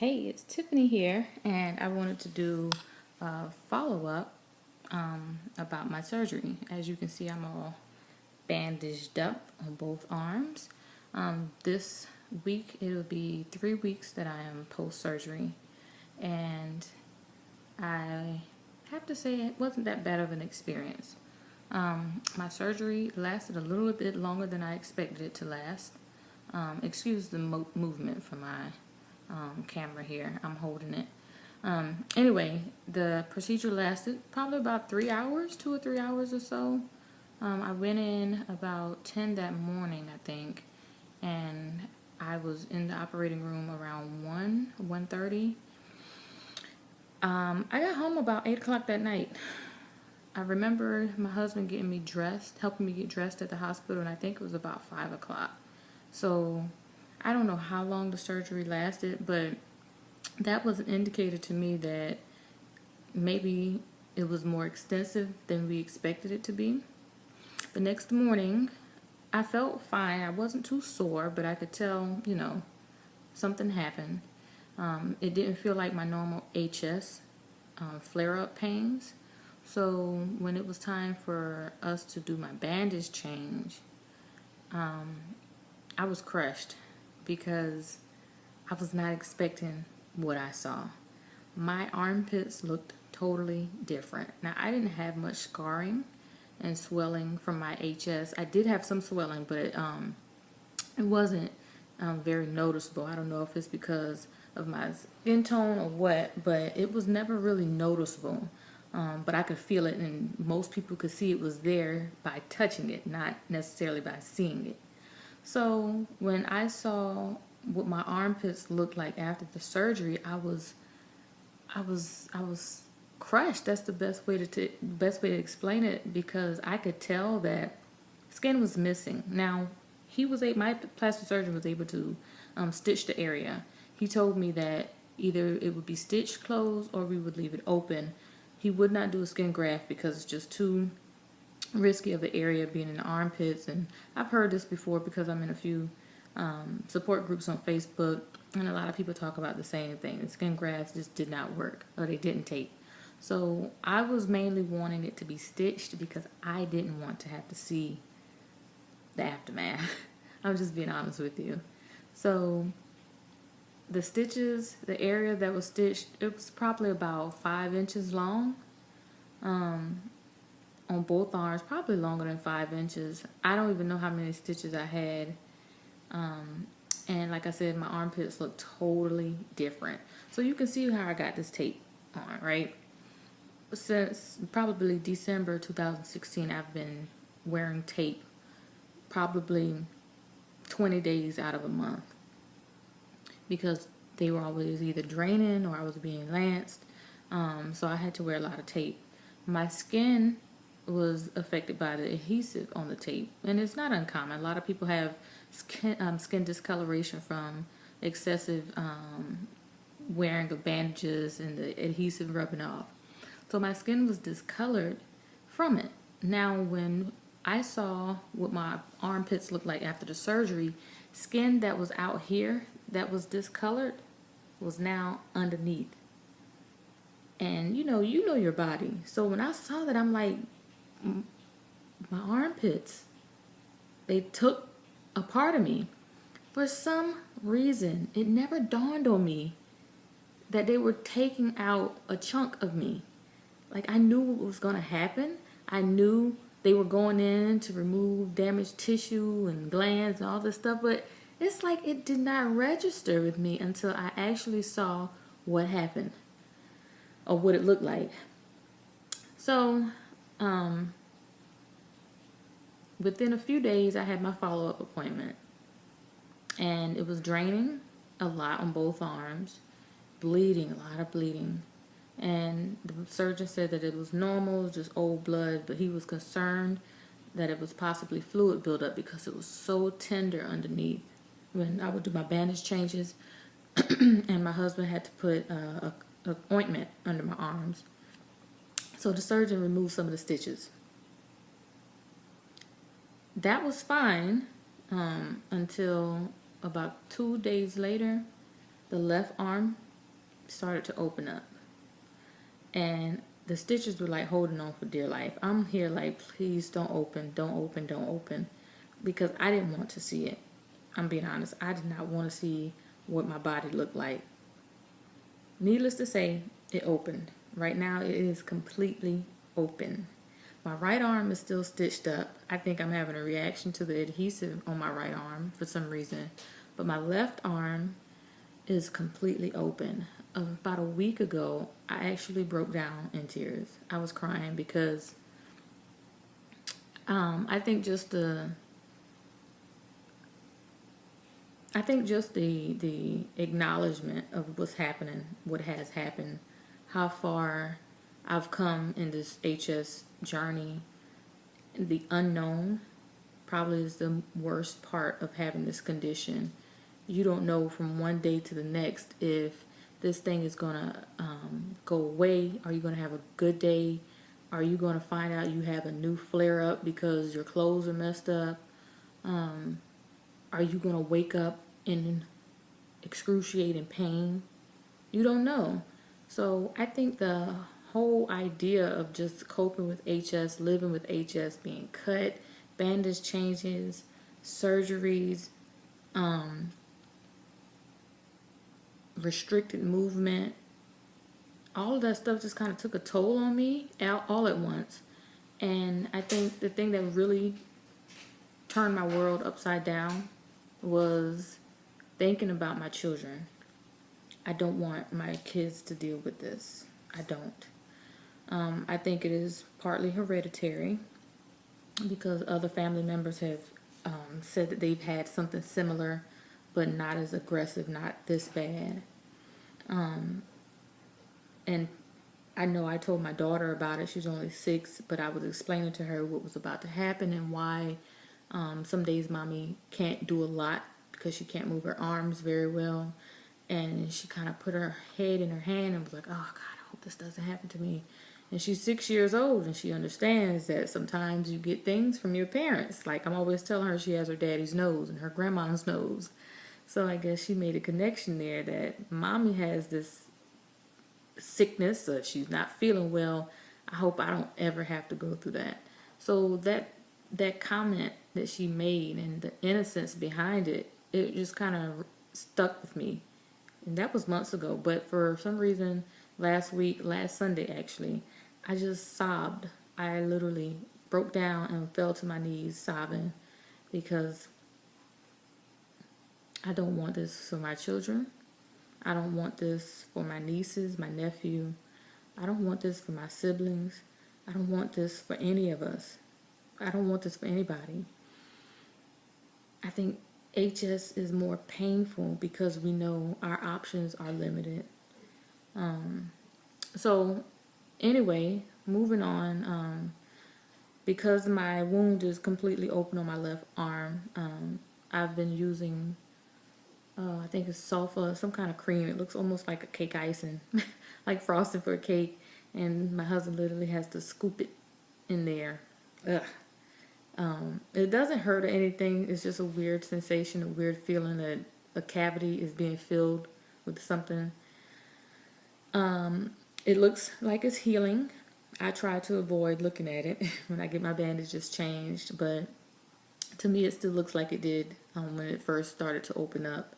Hey, it's Tiffany here, and I wanted to do a follow-up about my surgery. As you can see, I'm all bandaged up on both arms. This week, it'll be 3 weeks that I am post-surgery, and I have to say it wasn't that bad of an experience. My surgery lasted a little bit longer than I expected it to last. Excuse the movement from my camera here. I'm holding it. Anyway, the procedure lasted probably about 3 hours, 2 or 3 hours or so. I went in about 10 that morning, I think, and I was in the operating room around 1:30. I got home about 8 o'clock that night. I remember my husband getting me dressed, helping me get dressed at the hospital, and I think it was about 5 o'clock. So I don't know how long the surgery lasted, but that was an indicator to me that maybe it was more extensive than we expected it to be. The next morning, I felt fine. I wasn't too sore, but I could tell, something happened. It didn't feel like my normal HS flare-up pains. So when it was time for us to do my bandage change, I was crushed because I was not expecting what I saw. My armpits looked totally different. Now, I didn't have much scarring and swelling from my HS. I did have some swelling, but it wasn't very noticeable. I don't know if it's because of my skin tone or what, but it was never really noticeable. But I could feel it, and most people could see it was there by touching it, not necessarily by seeing it. So when I saw what my armpits looked like after the surgery, I was crushed. That's the best way to explain it, because I could tell that skin was missing. Now, my plastic surgeon was able to stitch the area. He told me that either it would be stitched closed or we would leave it open. He would not do a skin graft because it's just too risky of the area being in the armpits. And I've heard this before because I'm in a few support groups on Facebook, and a lot of people talk about the same thing. The skin grafts just did not work, or they didn't take. So I was mainly wanting it to be stitched because I didn't want to have to see the aftermath. I'm just being honest with you. So the stitches, the area that was stitched, it was probably about 5 inches long. On both arms, probably longer than 5 inches. I don't even know how many stitches I had. And like I said, my armpits look totally different. So you can see how I got this tape on, right? Since probably December 2016, I've been wearing tape probably 20 days out of a month, because they were always either draining or I was being lanced. So I had to wear a lot of tape. My skin was affected by the adhesive on the tape, and it's not uncommon. A lot of people have skin discoloration from excessive wearing of bandages and the adhesive rubbing off. So my skin was discolored from it. Now, when I saw what my armpits looked like after the surgery, skin that was out here that was discolored was now underneath. And you know your body. So when I saw that, I'm like, my armpits, they took a part of me. For some reason, it never dawned on me that they were taking out a chunk of me. Like, I knew what was going to happen. I knew they were going in to remove damaged tissue and glands and all this stuff, but it's like it did not register with me until I actually saw what happened, or what it looked like. So, within a few days, I had my follow-up appointment, and it was draining a lot on both arms, bleeding, a lot of bleeding. And the surgeon said that it was normal, just old blood, but he was concerned that it was possibly fluid buildup because it was so tender underneath when I would do my bandage changes. And my husband had to put a ointment under my arms. So the surgeon removed some of the stitches. That was fine until about 2 days later. The left arm started to open up. And the stitches were like holding on for dear life. I'm here like, please don't open, don't open, don't open. Because I didn't want to see it. I'm being honest. I did not want to see what my body looked like. Needless to say, it opened. Right now, it is completely open. My right arm is still stitched up. I think I'm having a reaction to the adhesive on my right arm for some reason. But my left arm is completely open. About a week ago, I actually broke down in tears. I was crying because I think just the acknowledgement of what's happening, what has happened, how far I've come in this HS journey, the unknown probably is the worst part of having this condition. You don't know from one day to the next if this thing is going to go away. Are you going to have a good day? Are you going to find out you have a new flare-up because your clothes are messed up? Are you going to wake up in excruciating pain? You don't know. So I think the whole idea of just coping with HS, living with HS, being cut, bandage changes, surgeries, restricted movement, all of that stuff just kind of took a toll on me all at once. And I think the thing that really turned my world upside down was thinking about my children. I don't want my kids to deal with this. I don't. I think it is partly hereditary because other family members have said that they've had something similar, but not as aggressive, not this bad. And I know I told my daughter about it. She's only 6, but I was explaining to her what was about to happen and why some days mommy can't do a lot because she can't move her arms very well. And she kind of put her head in her hand and was like, oh, God, I hope this doesn't happen to me. And she's 6 years old, and she understands that sometimes you get things from your parents. Like I'm always telling her she has her daddy's nose and her grandma's nose. So I guess she made a connection there that mommy has this sickness, or she's not feeling well. I hope I don't ever have to go through that. So that comment that she made and the innocence behind it, it just kind of stuck with me. And that was months ago. But for some reason, last Sunday actually, I just sobbed. I literally broke down and fell to my knees sobbing because I don't want this for my children. I don't want this for my nieces, my nephew. I don't want this for my siblings. I don't want this for any of us. I don't want this for anybody. I think HS is more painful because we know our options are limited. So anyway, moving on, because my wound is completely open on my left arm, I've been using I think it's sulfa, some kind of cream. It looks almost like a cake icing, like frosting for a cake. And my husband literally has to scoop it in there. Ugh. It doesn't hurt or anything. It's just a weird sensation, a weird feeling that a cavity is being filled with something. It looks like it's healing. I try to avoid looking at it when I get my bandages changed, but to me it still looks like it did when it first started to open up.